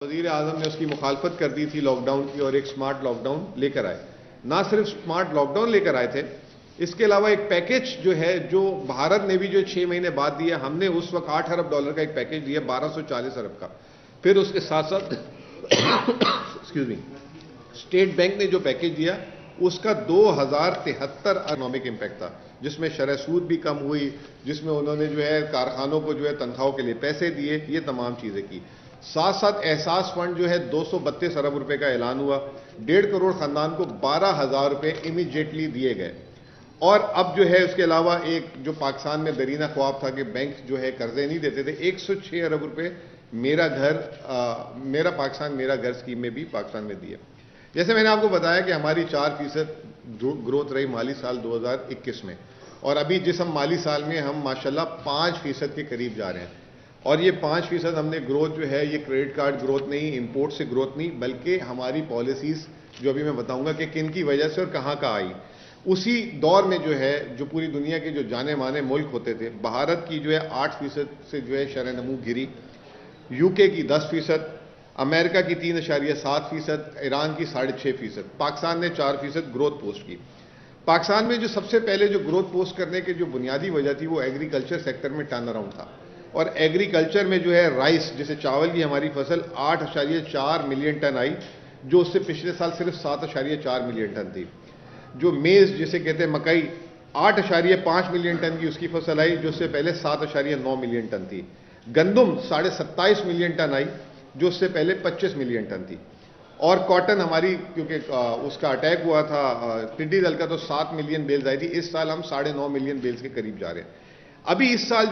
وزیر اعظم نے اس کی مخالفت کر دی تھی لاک ڈاؤن کی اور ایک سمارٹ لاک ڈاؤن لے کر آئے. نہ صرف سمارٹ لاک ڈاؤن لے کر آئے تھے, اس کے علاوہ ایک پیکج جو ہے جو بھارت نے بھی جو 6 مہینے بعد دیا, ہم نے اس وقت $8 ارب کا ایک پیکج دیا 1240 ارب کا. پھر اس کے ساتھ ساتھ اسٹیٹ بینک نے جو پیکج دیا اس کا 2073 اکنامک امپیکٹ تھا, جس میں شرح سود بھی کم ہوئی, جس میں انہوں نے جو ہے کارخانوں کو جو ہے تنخواہوں کے لیے پیسے دیے, یہ تمام چیزیں کی. ساتھ ساتھ احساس فنڈ جو ہے 232 ارب روپے کا اعلان ہوا, 1.5 کروڑ خاندان کو 12,000 روپے امیڈیٹلی دیے گئے. اور اب جو ہے اس کے علاوہ ایک جو پاکستان میں درینہ خواب تھا کہ بینک جو ہے قرضے نہیں دیتے تھے, 106 ارب روپے میرا پاکستان میرا گھر اسکیم میں بھی پاکستان میں دیے. جیسے میں نے آپ کو بتایا کہ ہماری 4% گروتھ رہی مالی سال 2021 میں, اور ابھی جس ہم مالی سال میں ہم ماشاءاللہ 5% کے قریب جا رہے ہیں. اور یہ 5% ہم نے گروتھ جو ہے یہ کریڈٹ کارڈ گروتھ نہیں, امپورٹ سے گروتھ نہیں, بلکہ ہماری پالیسیز جو ابھی میں بتاؤں گا کہ کن کی وجہ سے اور کہاں کا آئی. اسی دور میں جو ہے جو پوری دنیا کے جو جانے مانے ملک ہوتے تھے, بھارت کی جو ہے 8% سے جو ہے شرح نمو گری, یو کے کی 10%, امریکہ کی 3.7%, ایران کی 6.5%, پاکستان نے 4% گروتھ پوسٹ کی. پاکستان میں جو سب سے پہلے جو گروتھ پوسٹ کرنے کی جو بنیادی وجہ تھی وہ ایگریکلچر سیکٹر میں ٹرن اراؤنڈ تھا. اور ایگریکلچر میں جو ہے رائس جیسے چاول کی ہماری فصل 8.4 ملین ٹن آئی, جو اس سے پچھلے سال صرف 7.4 ملین ٹن تھی. جو میز جسے کہتے ہیں مکئی 8.5 ملین ٹن کی اس کی فصل آئی, جو اس سے پہلے 7.9 ملین ٹن تھی. گندم 27.5 ملین ٹن آئی, جو اس سے پہلے 25 ملین ٹن تھی. اور کاٹن ہماری کیونکہ اس کا اٹیک ہوا تھا ٹڈی دل کا تو 7 ملین بیلز آئی تھی, اس سال ہم 9.5 ملین بیلز کے قریب جا رہے ہیں. ابھی اس سال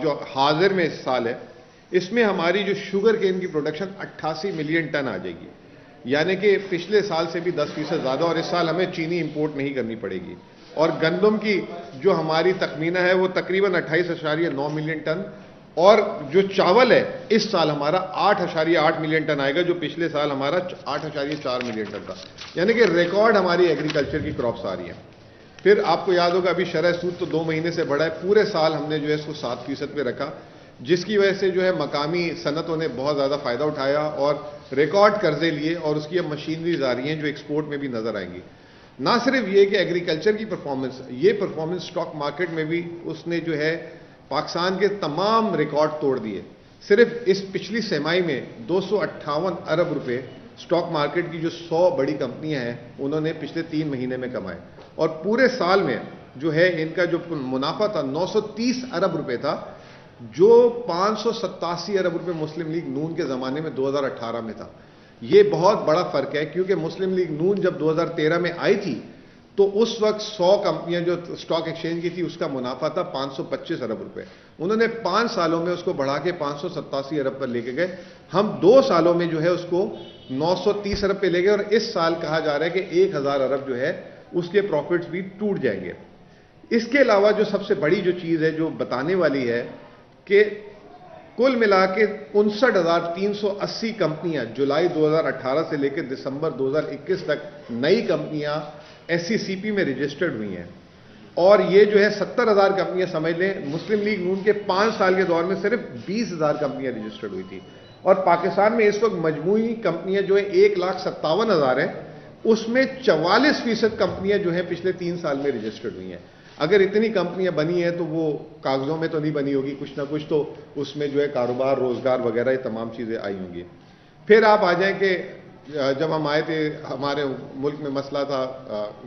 جو حاضر میں اس سال ہے, اس میں ہماری جو شوگر کین کی پروڈکشن 88 ملین ٹن آ جائے گی, یعنی کہ پچھلے سال سے بھی 10% زیادہ, اور اس سال ہمیں چینی امپورٹ نہیں کرنی پڑے گی. اور گندم کی جو ہماری تخمینہ ہے وہ تقریباً 28.9 ملین ٹن, اور جو چاول ہے اس سال ہمارا 8.8 ملین ٹن آئے گا, جو پچھلے سال ہمارا 8.4 ملین ٹن تھا. یعنی کہ ریکارڈ ہماری ایگریکلچر کی کراپس آ رہی ہیں. پھر آپ کو یاد ہوگا ابھی شرح سود تو 2 مہینے سے بڑھا ہے, پورے سال ہم نے جو ہے اس کو 7% پہ رکھا, جس کی وجہ سے جو ہے مقامی صنعتوں نے بہت زیادہ فائدہ اٹھایا اور ریکارڈ قرضے لیے, اور اس کی اب مشینریز آ رہی ہیں جو ایکسپورٹ میں بھی نظر آئیں گی. نہ صرف یہ کہ ایگریکلچر کی پرفارمنس, یہ پرفارمنس اسٹاک مارکیٹ میں بھی اس نے جو ہے پاکستان کے تمام ریکارڈ توڑ دیے. صرف اس پچھلی سرمائی میں 258 ارب روپے اسٹاک مارکیٹ کی جو 100 بڑی کمپنیاں ہیں انہوں نے پچھلے 3 مہینے میں کمائے, اور پورے سال میں جو ہے ان کا جو منافع تھا 930 ارب روپے تھا, جو 587 ارب روپے مسلم لیگ نون کے زمانے میں 2018 میں تھا. یہ بہت بڑا فرق ہے, کیونکہ مسلم لیگ نون جب 2013 میں آئی تھی تو اس وقت 100 کمپنیاں جو اسٹاک ایکسچینج کی تھی اس کا منافع تھا 525 ارب روپے. انہوں نے 5 سالوں میں اس کو بڑھا کے 587 ارب پر لے کے گئے. ہم 2 سالوں میں جو ہے اس کو 930 ارب پہ لے گئے, اور اس سال کہا جا رہا ہے کہ 1000 ارب جو ہے اس کے پروفٹس بھی ٹوٹ جائیں گے. اس کے علاوہ جو سب سے بڑی جو چیز ہے جو بتانے والی ہے کہ کل ملا کے 59,380 کمپنیاں جولائی 2018 سے لے کے دسمبر 2021 تک نئی کمپنیاں SCCP میں رجسٹرڈ ہوئی ہیں. اور یہ جو ہے 70,000 کمپنیاں سمجھ لیں, مسلم لیگ نون کے 5 سال کے دور میں صرف 20,000 کمپنیاں رجسٹرڈ ہوئی تھی. اور پاکستان میں اس وقت مجموعی کمپنیاں جو ہیں 1,57,000 ہیں, اس میں 44% کمپنیاں جو ہیں پچھلے 3 سال میں رجسٹرڈ ہوئی ہیں. اگر اتنی کمپنیاں بنی ہیں تو وہ کاغذوں میں تو نہیں بنی ہوگی, کچھ نہ کچھ تو اس میں جو ہے کاروبار روزگار وغیرہ یہ تمام چیزیں آئی ہوں گی. پھر آپ آ جائیں کہ جب ہم آئے تھے ہمارے ملک میں مسئلہ تھا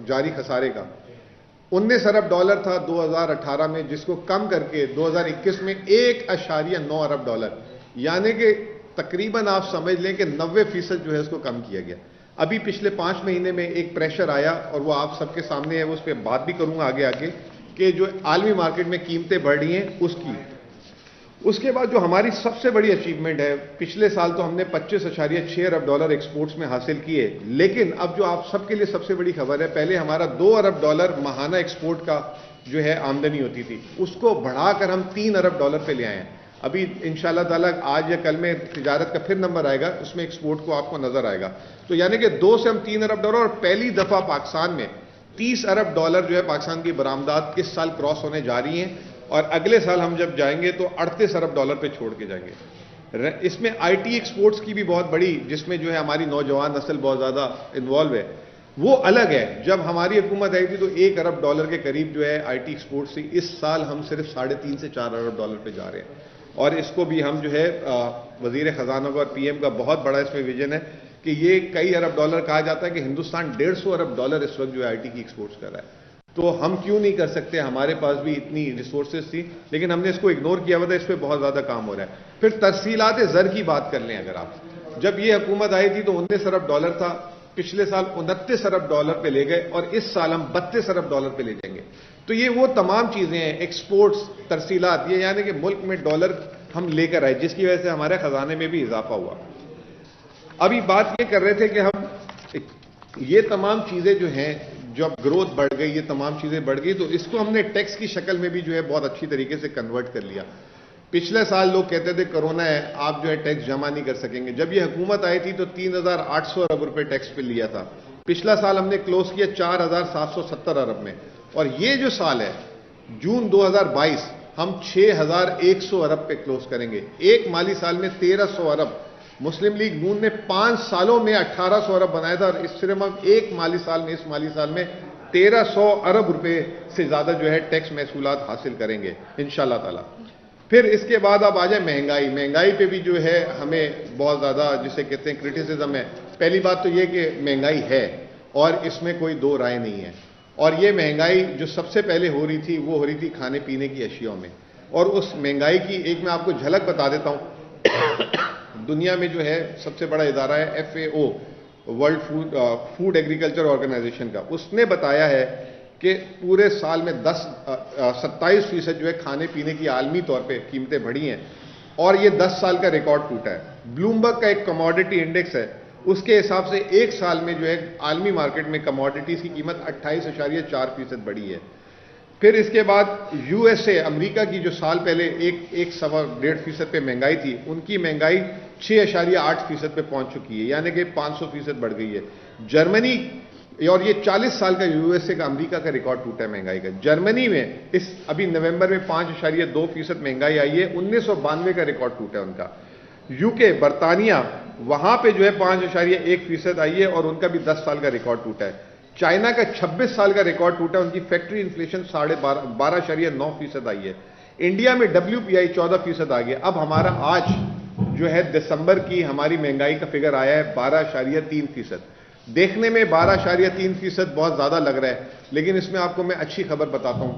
جاری خسارے کا, 19 ارب ڈالر تھا 2018 میں, جس کو کم کر کے 2021 میں 1.9 ارب ڈالر, یعنی کہ تقریباً آپ سمجھ لیں کہ 90% جو ہے اس کو کم کیا گیا. ابھی پچھلے 5 مہینے میں ایک پریشر آیا, اور وہ آپ سب کے سامنے ہے, اس پہ بات بھی کروں گا آگے کہ جو عالمی مارکیٹ میں قیمتیں بڑھ رہی ہیں اس کی. اس کے بعد جو ہماری سب سے بڑی اچیومنٹ ہے, پچھلے سال تو ہم نے 25.6 ارب ڈالر ایکسپورٹس میں حاصل کیے, لیکن اب جو آپ سب کے لیے سب سے بڑی خبر ہے, پہلے ہمارا 2 ارب ڈالر ماہانہ ایکسپورٹ کا جو ہے آمدنی ہوتی تھی, اس کو بڑھا کر ہم 3 ارب ڈالر پہ لے آئے ہیں. ابھی انشاءاللہ تعالیٰ آج یا کل میں تجارت کا پھر نمبر آئے گا, اس میں ایکسپورٹ کو آپ کو نظر آئے گا. تو یعنی کہ 2 سے ہم 3 ارب ڈالر, اور پہلی دفعہ پاکستان میں 30 ارب ڈالر جو ہے پاکستان کی برآمدات اس سال کراس ہونے جا رہی ہیں, اور اگلے سال ہم جب جائیں گے تو 38 ارب ڈالر پہ چھوڑ کے جائیں گے. اس میں آئی ٹی ایکسپورٹس کی بھی بہت بڑی، جس میں جو ہے ہماری نوجوان نسل بہت زیادہ انوالو ہے، وہ الگ ہے۔ جب ہماری حکومت آئی تھی تو $1 ارب کے قریب جو ہے آئی ٹی ایکسپورٹ سے، اس سال ہم صرف $3.5 سے $4 ارب پہ جا رہے ہیں، اور اس کو بھی ہم جو ہے وزیر خزانہ کا اور پی ایم کا بہت بڑا اس میں ویژن ہے کہ یہ کئی ارب ڈالر کہا جاتا ہے کہ ہندوستان $150 ارب اس وقت جو ہے آئی ٹی کی ایکسپورٹس کر رہا ہے، تو ہم کیوں نہیں کر سکتے؟ ہمارے پاس بھی اتنی ریسورسز تھی، لیکن ہم نے اس کو اگنور کیا ہوا تھا، اس پہ بہت زیادہ کام ہو رہا ہے۔ پھر ترسیلات زر کی بات کر لیں اگر آپ، جب یہ حکومت آئی تھی تو $19 ارب تھا، پچھلے سال $29 ارب پہ لے گئے، اور اس سال ہم $32 ارب پہ لے جائیں گے۔ تو یہ وہ تمام چیزیں ہیں، ایکسپورٹس، ترسیلات، یہ یعنی کہ ملک میں ڈالر ہم لے کر آئے، جس کی وجہ سے ہمارے خزانے میں بھی اضافہ ہوا۔ ابھی بات یہ کر رہے تھے کہ ہم یہ تمام چیزیں جو ہیں، جب گروتھ بڑھ گئی، یہ تمام چیزیں بڑھ گئی، تو اس کو ہم نے ٹیکس کی شکل میں بھی جو ہے بہت اچھی طریقے سے کنورٹ کر لیا۔ پچھلے سال لوگ کہتے تھے کرونا ہے، آپ جو ہے ٹیکس جمع نہیں کر سکیں گے، جب یہ حکومت آئی تھی تو $3,800 ارب ٹیکس پہ لیا تھا، پچھلا سال ہم نے کلوز کیا $4,770 ارب میں، اور یہ جو سال ہے جون 2022 ہم $6,100 ارب پہ کلوز کریں گے۔ ایک مالی سال میں 1,300 ارب، مسلم لیگ نون نے 5 سالوں میں 1,800 ارب بنایا تھا، اور اس صرف ہم ایک مالی سال میں، اس مالی سال میں 1,300 ارب روپے سے زیادہ جو ہے ٹیکس محصولات حاصل کریں گے انشاءاللہ تعالی۔ پھر اس کے بعد آپ آ جائیں مہنگائی پہ بھی جو ہے ہمیں بہت زیادہ جسے کہتے ہیں کرٹیسزم ہے۔ پہلی بات تو یہ کہ مہنگائی ہے اور اس میں کوئی دو رائے نہیں ہے، اور یہ مہنگائی جو سب سے پہلے ہو رہی تھی وہ ہو رہی تھی کھانے پینے کی اشیاء میں، اور اس مہنگائی کی ایک میں آپ کو جھلک بتا دیتا ہوں۔ دنیا میں جو ہے سب سے بڑا ادارہ ہے FAO، world food agriculture organization کا، اس نے بتایا ہے کہ پورے سال میں 27% جو ہے کھانے پینے کی عالمی طور پہ قیمتیں بڑھی ہیں، اور یہ 10 سال کا ریکارڈ ٹوٹا ہے۔ بلومبرگ کا ایک کموڈٹی انڈیکس ہے، اس کے حساب سے ایک سال میں جو ہے عالمی مارکیٹ میں کموڈٹیز کی قیمت 28.4% بڑھی ہے۔ پھر اس کے بعد USA، امریکہ کی جو سال پہلے 1.25% پہ مہنگائی تھی، ان کی مہنگائی 6.8% پہ پہنچ چکی ہے، یعنی کہ 500% بڑھ گئی ہے۔ جرمنی، اور یہ 40 سال کا USA کا، امریکہ کا ریکارڈ ٹوٹا ہے مہنگائی کا۔ جرمنی میں ابھی نومبر میں 5.2% مہنگائی آئی ہے، 1992 کا ریکارڈ ٹوٹا ہے ان کا۔ UK، برطانیہ، وہاں پہ جو ہے 5.1% آئی ہے، اور ان کا بھی 10 سال کا ریکارڈ ٹوٹا ہے۔ چائنا کا 26 سال کا ریکارڈ ٹوٹا، ان کی فیکٹری انفلیشن 12.9% آئی ہے۔ انڈیا میں WPI 14% آ گیا۔ اب ہمارا آج جو ہے دسمبر کی ہماری مہنگائی کا فگر آیا ہے 12.3%۔ دیکھنے میں 12.3% بہت زیادہ لگ رہا ہے، لیکن اس میں آپ کو میں اچھی خبر بتاتا ہوں۔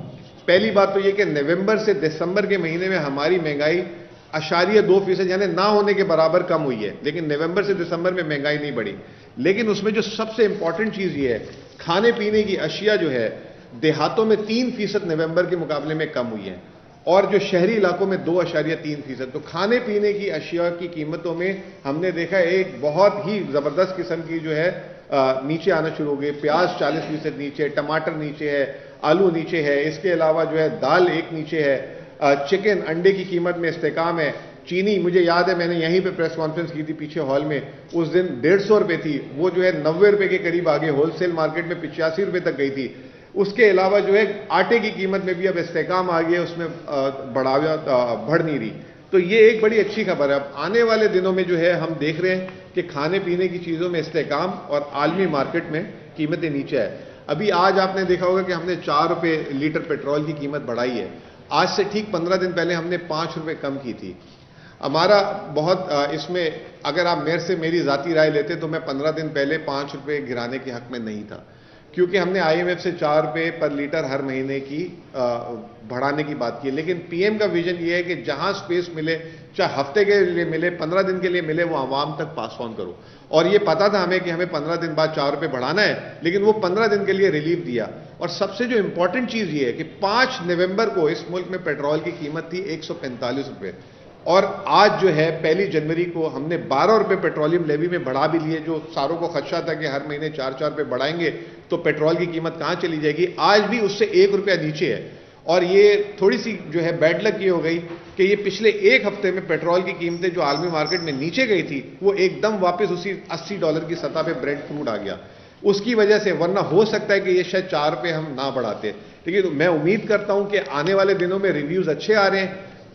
پہلی بات تو یہ کہ نومبر سے دسمبر کے مہینے میں ہماری مہنگائی 0.2%، یعنی نہ ہونے کے برابر کم ہوئی ہے، لیکن نومبر سے دسمبر میں مہنگائی نہیں بڑھی۔ لیکن اس میں جو سب سے امپورٹنٹ چیز یہ ہے، کھانے پینے کی اشیاء جو ہے دیہاتوں میں 3% نومبر کے مقابلے میں کم ہوئی ہیں، اور جو شہری علاقوں میں 2.3%۔ تو کھانے پینے کی اشیاء کی قیمتوں میں ہم نے دیکھا ایک بہت ہی زبردست قسم کی جو ہے نیچے آنا شروع ہو گئی۔ پیاز 40% نیچے، ٹماٹر نیچے ہے، آلو نیچے ہے، اس کے علاوہ جو ہے دال ایک نیچے ہے، چکن، انڈے کی قیمت میں استحکام ہے۔ چینی، مجھے یاد ہے میں نے یہیں پہ پریس کانفرنس کی تھی پیچھے ہال میں، اس دن 150 روپے تھی، وہ جو ہے 90 روپے کے قریب آگے، ہول سیل مارکیٹ میں 85 روپے تک گئی تھی۔ اس کے علاوہ جو ہے آٹے کی قیمت میں بھی اب استحکام آ گیا، اس میں بڑھ نہیں رہی۔ تو یہ ایک بڑی اچھی خبر ہے۔ اب آنے والے دنوں میں جو ہے ہم دیکھ رہے ہیں کہ کھانے پینے کی چیزوں میں استحکام، اور عالمی مارکیٹ میں قیمتیں نیچے ہے۔ ابھی آج آپ نے دیکھا ہوگا کہ ہم نے 4 روپے لیٹر پیٹرول کی قیمت بڑھائی ہے، آج سے ٹھیک 15 دن پہلے ہم نے 5 روپے کم کی تھی۔ ہمارا بہت اس میں اگر آپ میرے سے میری ذاتی رائے لیتے تو میں 15 دن پہلے 5 روپے گرانے کے حق میں نہیں تھا، کیونکہ ہم نے IMF سے 4 روپے پر لیٹر ہر مہینے کی بڑھانے کی بات کی ہے۔ لیکن پی ایم کا ویژن یہ ہے کہ جہاں سپیس ملے، چاہے ہفتے کے لیے ملے، 15 دن کے لیے ملے، وہ عوام تک پاس آن کرو۔ اور یہ پتا تھا ہمیں کہ ہمیں 15 دن بعد 4 روپے بڑھانا ہے، لیکن وہ 15 دن کے لیے ریلیف دیا۔ اور سب سے جو امپورٹنٹ چیز یہ ہے کہ 5 نومبر کو اس ملک میں پیٹرول کی قیمت تھی 145 روپے، اور آج جو ہے 1 جنوری کو ہم نے 12 روپے پیٹرولیم لیوی میں بڑھا بھی لیے۔ جو ساروں کو خدشہ تھا کہ ہر مہینے 4 روپے بڑھائیں گے تو پیٹرول کی قیمت کہاں چلی جائے گی، آج بھی اس سے 1 روپیہ نیچے ہے۔ اور یہ تھوڑی سی جو ہے بیڈ لک یہ ہو گئی کہ یہ پچھلے ایک ہفتے میں پیٹرول کی قیمتیں جو عالمی مارکیٹ میں نیچے گئی تھی، وہ ایک دم واپس اسی $80 کی سطح پہ برینٹ کروڈ آ گیا، اس کی وجہ سے۔ ورنہ ہو سکتا ہے کہ یہ شاید 4 روپے ہم نہ بڑھاتے، لیکن میں امید کرتا ہوں کہ آنے والے دنوں میں ریویوز اچھے آ رہے ہیں۔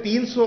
300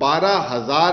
12,000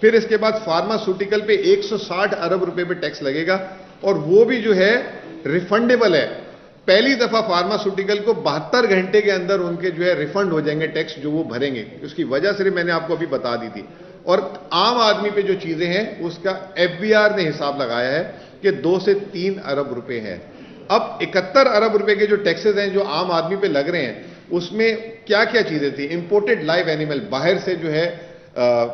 پھر اس کے بعد فارماسوٹیکل پہ 160 ارب روپے پہ ٹیکس لگے گا اور وہ بھی جو ہے ریفنڈیبل ہے. پہلی دفعہ فارماسوٹیکل کو 72 گھنٹے کے اندر ان کے جو ہے ریفنڈ ہو جائیں گے ٹیکس جو وہ بھریں گے. اس کی وجہ صرف میں نے آپ کو ابھی بتا دی تھی. اور عام آدمی پہ جو چیزیں ہیں اس کا FBR نے حساب لگایا ہے کہ 2 سے 3 ارب روپے ہے. اب 71 ارب روپے کے جو ٹیکسز ہیں جو عام آدمی پہ لگ رہے ہیں اس میں کیا کیا چیزیں تھیں؟ امپورٹڈ لائیو اینیمل، باہر سے جو ہے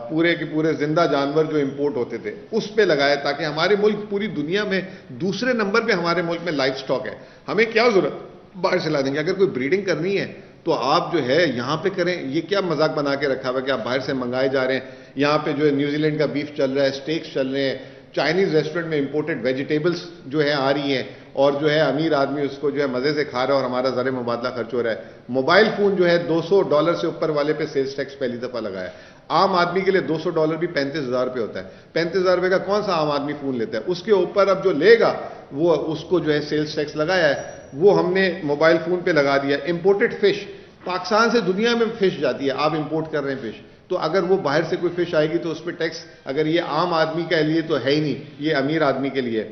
پورے کے پورے زندہ جانور جو امپورٹ ہوتے تھے اس پہ لگایا تاکہ ہمارے ملک پوری دنیا میں دوسرے نمبر پہ ہمارے ملک میں لائف سٹاک ہے. ہمیں کیا ضرورت باہر سے لا دیں گے؟ اگر کوئی بریڈنگ کرنی ہے تو آپ جو ہے یہاں پہ کریں. یہ کیا مذاق بنا کے رکھا ہوا کہ آپ باہر سے منگائے جا رہے ہیں؟ یہاں پہ جو ہے نیوزی لینڈ کا بیف چل رہا ہے، اسٹیکس چل رہے ہیں، چائنیز ریسٹورنٹ میں امپورٹڈ ویجیٹیبلس جو ہے آ رہی ہیں اور جو ہے امیر آدمی اس کو جو ہے مزے سے کھا رہا ہے اور ہمارا زر مبادلہ خرچ ہو رہا ہے. موبائل فون جو ہے $200 سے اوپر والے پہ سیلز ٹیکس پہلی دفعہ لگایا. عام آدمی کے لیے $200 بھی 35,000 روپے ہوتا ہے. 35,000 روپے کا کون سا عام آدمی فون لیتا ہے؟ اس کے اوپر اب جو لے گا وہ اس کو جو ہے سیلز ٹیکس لگایا ہے وہ ہم نے موبائل فون پہ لگا دیا. امپورٹڈ فش، پاکستان سے دنیا میں فش جاتی ہے، آپ امپورٹ کر رہے ہیں فش، تو اگر وہ باہر سے کوئی فش آئے گی تو اس پہ ٹیکس اگر یہ عام آدمی کے لیے تو ہے ہی نہیں، یہ امیر آدمی کے لیے.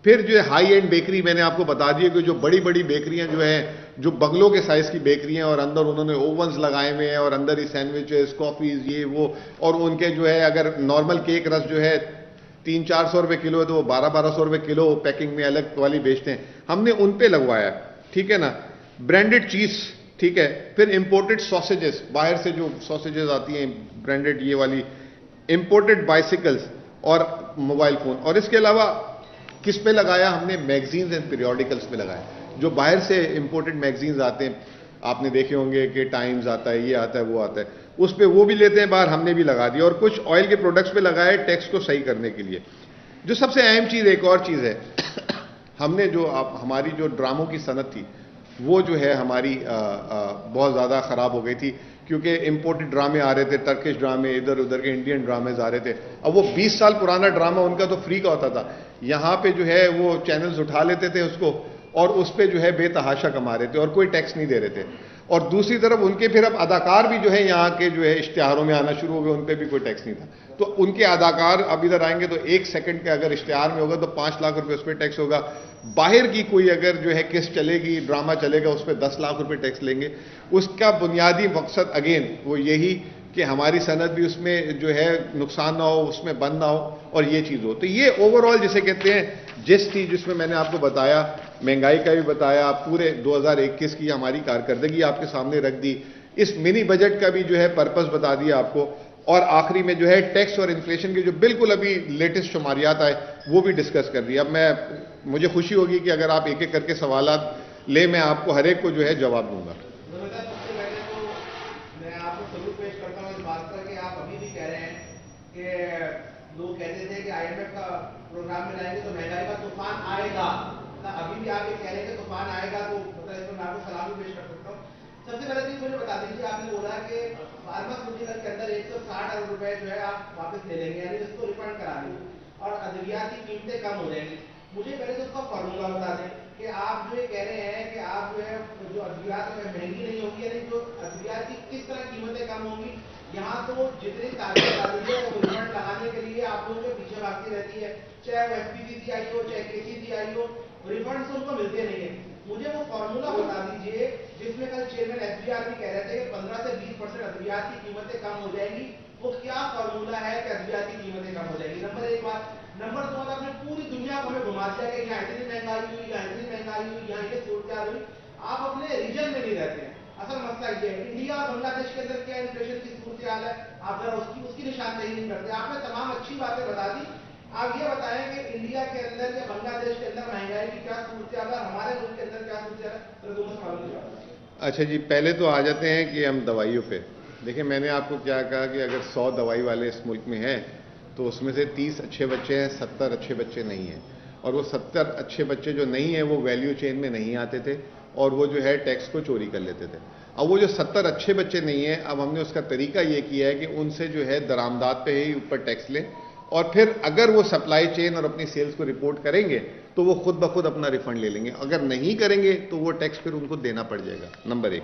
پھر جو ہے ہائی اینڈ بیکری، میں نے آپ کو بتا دیا کہ جو بڑی بڑی بیکریاں جو ہیں جو بنگلوں کے سائز کی بیکریاں اور اندر انہوں نے اوونز لگائے ہوئے ہیں اور اندر ہی سینڈوچز، کافیز، یہ وہ، اور ان کے جو ہے اگر نارمل کیک رس جو ہے 300-400 روپے کلو ہے تو وہ 1200 روپے کلو پیکنگ میں الگ والی بیچتے ہیں. ہم نے ان پہ لگوایا، ٹھیک ہے نا. برانڈڈ چیز، ٹھیک ہے. پھر امپورٹڈ ساسیجز، باہر سے جو ساسیجز آتی ہیں برانڈڈ یہ والی، امپورٹڈ بائسیکلز اور موبائل فون. اور اس کے علاوہ کس پہ لگایا ہم نے؟ میگزینز اینڈ پیریوڈیکلز پہ لگایا. جو باہر سے امپورٹڈ میگزینز آتے ہیں آپ نے دیکھے ہوں گے کہ ٹائمز آتا ہے، یہ آتا ہے، وہ آتا ہے، اس پہ وہ بھی لیتے ہیں باہر، ہم نے بھی لگا دیا. اور کچھ آئل کے پروڈکٹس پہ لگائے ٹیکس کو صحیح کرنے کے لیے. جو سب سے اہم چیز ایک اور چیز ہے، ہم نے جو ہماری جو ڈراموں کی صنعت تھی وہ جو ہے ہماری بہت زیادہ خراب ہو گئی تھی کیونکہ امپورٹڈ ڈرامے آ رہے تھے، ٹرکش ڈرامے، ادھر ادھر کے انڈین ڈرامےز آ رہے تھے. اب وہ 20 سال پرانا ڈرامہ ان کا تو فری کا ہوتا تھا، یہاں پہ جو ہے وہ چینلز اٹھا لیتے تھے اس کو اور اس پہ جو ہے بے تحاشا کما رہے تھے اور کوئی ٹیکس نہیں دے رہے تھے. اور دوسری طرف ان کے پھر اب اداکار بھی جو ہے یہاں کے جو ہے اشتہاروں میں آنا شروع ہو گئے، ان پہ بھی کوئی ٹیکس نہیں تھا. تو ان کے اداکار اب ادھر آئیں گے تو 1 سیکنڈ کے اگر اشتہار میں ہوگا تو 5 لاکھ روپے اس پہ ٹیکس ہوگا. باہر کی کوئی اگر جو ہے کس چلے گی، ڈرامہ چلے گا، اس پہ 10 لاکھ روپے ٹیکس لیں گے. اس کا بنیادی مقصد اگین وہ یہی کہ ہماری صنعت بھی اس میں جو ہے نقصان نہ ہو، اس میں بند نہ ہو اور یہ چیز ہو. تو یہ اوور آل جسے کہتے ہیں جس میں میں نے آپ کو بتایا، مہنگائی کا بھی بتایا، پورے 2021 کی ہماری کارکردگی آپ کے سامنے رکھ دی، اس منی بجٹ کا بھی جو ہے پرپس بتا دیا آپ کو، اور آخری میں جو ہے ٹیکس اور انفلیشن کے جو بالکل ابھی لیٹسٹ شماریات آئے وہ بھی ڈسکس کر دی. اب مجھے خوشی ہوگی کہ اگر آپ ایک ایک کر کے سوالات لیں، میں آپ کو ہر ایک کو جو ہے جواب دوں گا. لوگ کہتے تھے کہ IMF کا پروگرام میں لائیں گے تو مہنگائی کا طوفان آئے گا، ابھی بھی آپ یہ کہہ رہے ہیں کہ طوفان آئے گا، تو مطلب اس میں میں آپ کو سلام بھی پیش کر سکتا ہوں. سب سے پہلے چیز مجھے بتا دیجیے، آپ نے بولا کہ فارماسوٹیکل کے اندر 160 ارب روپے جو ہے آپ واپس لے لیں گے، یعنی اس کو ریفنڈ کرا دیں گے اور ادویات کی قیمتیں کم ہو جائیں گی. مجھے پہلے تو اس کا فارمولا بتا دیں کہ آپ جو یہ کہہ رہے ہیں کہ آپ جو ہے جو ادویات میں مہنگی نہیں ہوگی، یعنی جو ادویات کی کس طرح قیمتیں کم ہوں گی. یہاں تو جتنی تعداد آتی ہے وہ ریفنڈ لگانے کے لیے آپ لوگوں کے پیچھے بھاگتی رہتی ہے، چاہے وہ FPCC آئی ہو، چاہے KCC آئی ہو، ریفنڈ ان کو ملتے نہیں ہیں. مجھے وہ فارمولا بتا دیجیے جس میں کل چیئرمین SBR بھی کہہ رہے تھے کہ 15 سے 20% ادویات کی قیمتیں کم ہو جائیں گی. وہ کیا فارمولا ہے کہ ادویات کی قیمتیں کم ہو جائیں گی؟ نمبر 1 بات. نمبر 2 بات، آپ نے پوری دنیا کو ہمیں گھما دیا کہ یہاں اتنی مہنگائی ہوئی، یہاں اتنی مہنگائی ہوئی، یہاں یہ صورتحال ہوئی. آپ اپنے ریجن میں نہیں رہتے ہیں. اصل مسئلہ یہ ہے انڈیا اور بنگلہ دیش کے اندر کیا انفلیشن کی صورتحال ہے، آپ ذرا اس کی نشاندہی نہیں کرتے. آپ نے تمام اچھی باتیں بتا دی. آپ یہ بتائیں کہ انڈیا کے اندر یا بنگلہ دیش کے اندر مہنگائی کی کیا صورتحال ہے، ہمارے ملک کے اندر کیا صورتحال ہے، دونوں سوالوں کے جواب. اچھا جی، پہلے تو آ جاتے ہیں کہ ہم دوائیوں پہ. دیکھیں میں نے آپ کو کیا کہا کہ اگر 100 دوائی والے اس ملک میں ہیں تو اس میں سے 30 اچھے بچے ہیں، 70 اچھے بچے نہیں ہیں. اور وہ 70 اچھے بچے جو نہیں ہیں وہ ویلیو چین میں نہیں آتے تھے اور وہ جو ہے ٹیکس کو چوری کر لیتے تھے. اب وہ جو 70 اچھے بچے نہیں ہیں، اب ہم نے اس کا طریقہ یہ کیا ہے کہ ان سے جو ہے درآمدات پہ ہی اوپر ٹیکس لیں اور پھر اگر وہ سپلائی چین اور اپنی سیلز کو رپورٹ کریں گے تو وہ خود بخود اپنا ریفنڈ لے لیں گے. اگر نہیں کریں گے تو وہ ٹیکس پھر ان کو دینا پڑ جائے گا. نمبر 1.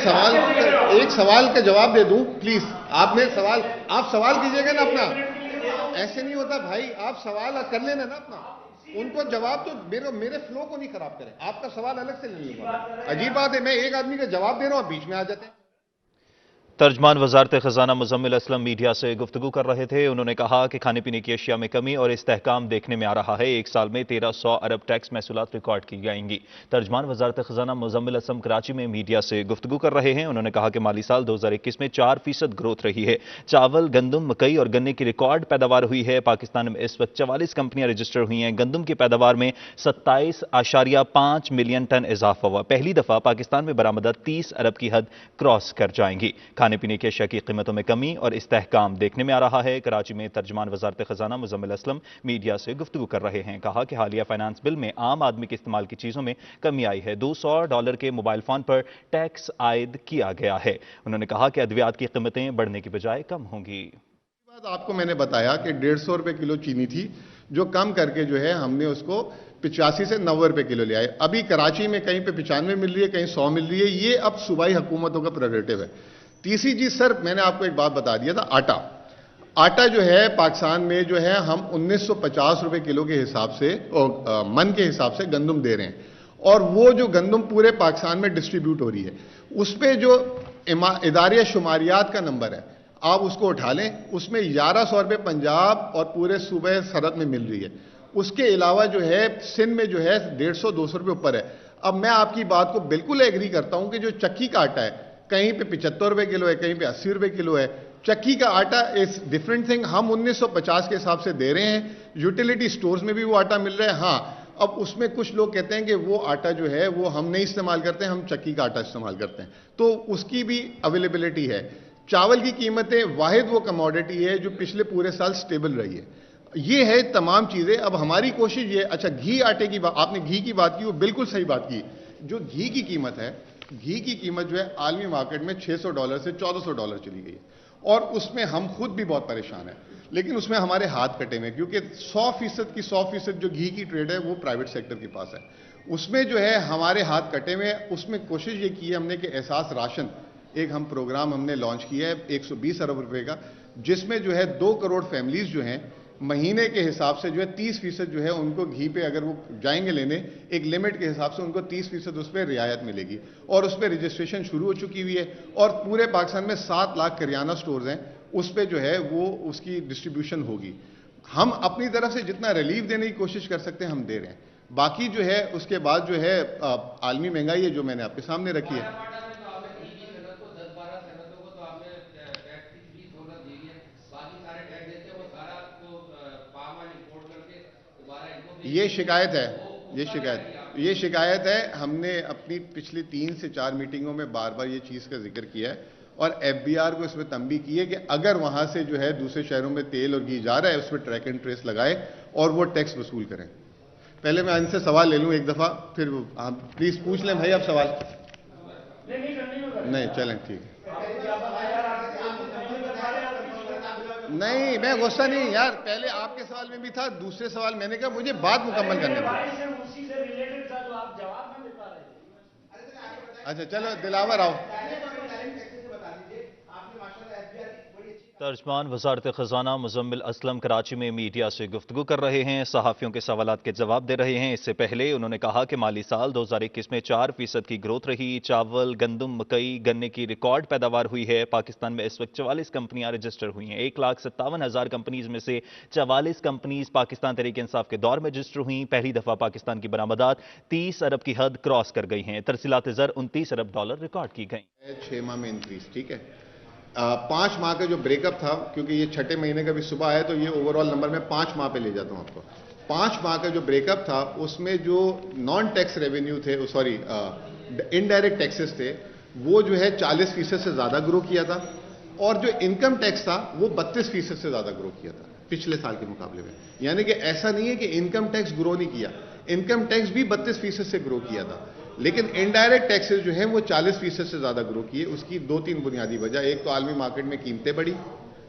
ایک سوال کا جواب دے دوں پلیز. آپ سوال کیجئے گا نا اپنا. ایسے نہیں ہوتا بھائی, آپ سوال کر لینا نا اپنا. ان کو جواب تو میرے فلو کو نہیں خراب کریں. آپ کا سوال الگ سے لے لوں گا. عجیب بات ہے, میں ایک آدمی کا جواب دے رہا ہوں, آپ بیچ میں آ جاتے ہیں. ترجمان وزارت خزانہ مزمل اسلم میڈیا سے گفتگو کر رہے تھے. انہوں نے کہا کہ کھانے پینے کی اشیاء میں کمی اور استحکام دیکھنے میں آ رہا ہے. ایک سال میں 1300 ارب ٹیکس محصولات ریکارڈ کی جائیں گی. ترجمان وزارت خزانہ مزمل اسلم کراچی میں میڈیا سے گفتگو کر رہے ہیں. انہوں نے کہا کہ مالی سال 2021 میں 4% گروتھ رہی ہے. چاول, گندم, مکئی اور گنے کی ریکارڈ پیداوار ہوئی ہے. پاکستان میں اس وقت 44 کمپنیاں رجسٹر ہوئی ہیں. گندم کی پیداوار میں 27.5 ملین ٹن اضافہ ہوا. پہلی دفعہ پاکستان میں برآمدات 30 ارب کی حد کراس کر جائیں گی. کھانے پینے کی اشیاء کی قیمتوں میں کمی اور استحکام دیکھنے میں آ رہا ہے. کراچی میں ترجمان وزارت خزانہ مزمل اسلم میڈیا سے گفتگو کر رہے ہیں. کہا کہ حالیہ فائنانس بل میں عام آدمی کے استعمال کی چیزوں میں کمی آئی ہے. $200 کے موبائل فون پر ٹیکس عائد کیا گیا ہے. انہوں نے کہا کہ ادویات کی قیمتیں بڑھنے کی بجائے کم ہوں گی. آپ کو میں نے بتایا کہ 150 روپے کلو چینی تھی, جو کم کر کے جو ہے ہم نے اس کو 85 سے 90 روپے کلو لے آئے. ابھی کراچی میں کہیں پہ 95 مل رہی ہے, کہیں 100 مل رہی ہے. یہ اب صوبائی حکومتوں کا پریروگیٹو ہے. تیسری چیز سر, میں نے آپ کو ایک بات بتا دیا تھا, آٹا جو ہے پاکستان میں جو ہے ہم 1950 روپے کلو کے حساب سے من کے حساب سے گندم دے رہے ہیں. اور وہ جو گندم پورے پاکستان میں ڈسٹریبیوٹ ہو رہی ہے, اس پہ جو ادارے شماریات کا نمبر ہے, آپ اس کو اٹھا لیں. اس میں 1100 روپے پنجاب اور پورے صوبہ سرحد میں مل رہی ہے. اس کے علاوہ جو ہے سندھ میں جو ہے 150-200 روپے اوپر ہے. اب میں آپ کی بات کو بالکل ایگری کرتا ہوں کہ جو چکی کا آٹا ہے, کہیں پہ 75 روپے کلو ہے, کہیں پہ 80 روپے کلو ہے. چکی کا آٹا از ڈفرنٹ تھنگ. ہم 1950 کے حساب سے دے رہے ہیں. یوٹیلیٹی سٹورز میں بھی وہ آٹا مل رہا ہے. ہاں, اب اس میں کچھ لوگ کہتے ہیں کہ وہ آٹا جو ہے وہ ہم نہیں استعمال کرتے, ہم چکی کا آٹا استعمال کرتے ہیں, تو اس کی بھی اویلیبلٹی ہے. چاول کی قیمتیں واحد وہ کموڈٹی ہے جو پچھلے پورے سال سٹیبل رہی ہے. یہ ہے تمام چیزیں. اب ہماری کوشش یہ, اچھا گھی آٹے کی بات, آپ نے گھی کی بات کی, وہ بالکل صحیح بات کی. جو گھی کی قیمت ہے, گھی کی قیمت جو ہے عالمی مارکیٹ میں $600 سے $1400 چلی گئی ہے. اور اس میں ہم خود بھی بہت پریشان ہیں, لیکن اس میں ہمارے ہاتھ کٹے ہوئے, کیونکہ 100% جو گھی کی ٹریڈ ہے وہ پرائیویٹ سیکٹر کے پاس ہے. اس میں جو ہے ہمارے ہاتھ کٹے ہوئے. اس میں کوشش یہ کی ہے ہم نے کہ احساس راشن ایک پروگرام ہم نے لانچ کیا ہے 120 ارب روپے کا, جس میں جو ہے 2 کروڑ فیملیز جو ہیں مہینے کے حساب سے جو ہے 30% جو ہے ان کو گھی پہ اگر وہ جائیں گے لینے, ایک لمٹ کے حساب سے ان کو 30% اس پہ رعایت ملے گی. اور اس پہ رجسٹریشن شروع ہو چکی ہوئی ہے. اور پورے پاکستان میں 7 لاکھ کریانہ سٹورز ہیں, اس پہ جو ہے وہ اس کی ڈسٹریبیوشن ہوگی. ہم اپنی طرف سے جتنا ریلیف دینے کی کوشش کر سکتے ہیں ہم دے رہے ہیں. باقی جو ہے اس کے بعد جو ہے عالمی مہنگائی ہے جو میں نے آپ کے سامنے رکھی ہے. یہ شکایت ہے. ہم نے اپنی پچھلی 3 سے 4 میٹنگوں میں بار بار یہ چیز کا ذکر کیا ہے, اور FBR کو اس میں تنبیہ کی ہے کہ اگر وہاں سے جو ہے دوسرے شہروں میں تیل اور گھی جا رہا ہے, اس پہ ٹریک اینڈ ٹریس لگائے اور وہ ٹیکس وصول کریں. پہلے میں ان سے سوال لے لوں ایک دفعہ, پھر آپ پلیز پوچھ لیں بھائی آپ سوال. نہیں چلیں ٹھیک ہے. نہیں میں غصہ نہیں یار, پہلے آپ کے سوال میں بھی تھا, دوسرے سوال میں نے کہا مجھے بات مکمل کرنے دیں. اچھا چلو دلاور آؤ. ترجمان وزارت خزانہ مزمل اسلم کراچی میں میڈیا سے گفتگو کر رہے ہیں, صحافیوں کے سوالات کے جواب دے رہے ہیں. اس سے پہلے انہوں نے کہا کہ مالی سال 2021 میں 4% کی گروتھ رہی. چاول, گندم, مکئی, گنے کی ریکارڈ پیداوار ہوئی ہے. پاکستان میں اس وقت 44 کمپنیاں رجسٹر ہوئی ہیں. 1,57,000 کمپنیز میں سے 44 کمپنیز پاکستان تحریک انصاف کے دور میں رجسٹر ہوئیں. پہلی دفعہ پاکستان کی برآمدات 30 ارب کی حد کراس کر گئی ہیں. ترسیلات زر $29 ارب ریکارڈ کی گئیں. 6 ماہ میں انکریز, ٹھیک ہے. 5 ماہ کا جو بریک اپ تھا, کیونکہ یہ 6 مہینے کا بھی صبح ہے تو یہ اوور آل نمبر میں 5 ماہ پہ لے جاتا ہوں آپ کو. 5 ماہ کا جو بریک اپ تھا اس میں جو نان ٹیکس ریونیو تھے, انڈائریکٹ ٹیکسز تھے, وہ جو ہے 40% سے زیادہ گرو کیا تھا. اور جو انکم ٹیکس تھا وہ 32% سے زیادہ گرو کیا تھا پچھلے سال کے مقابلے میں. یعنی کہ ایسا نہیں ہے کہ انکم ٹیکس گرو نہیں کیا, انکم ٹیکس بھی 32% سے گرو کیا تھا, لیکن انڈائریکٹ ٹیکسز جو ہیں وہ 40% سے زیادہ گرو کیے. اس کی 2-3 بنیادی وجہ, ایک تو عالمی مارکیٹ میں قیمتیں بڑھی,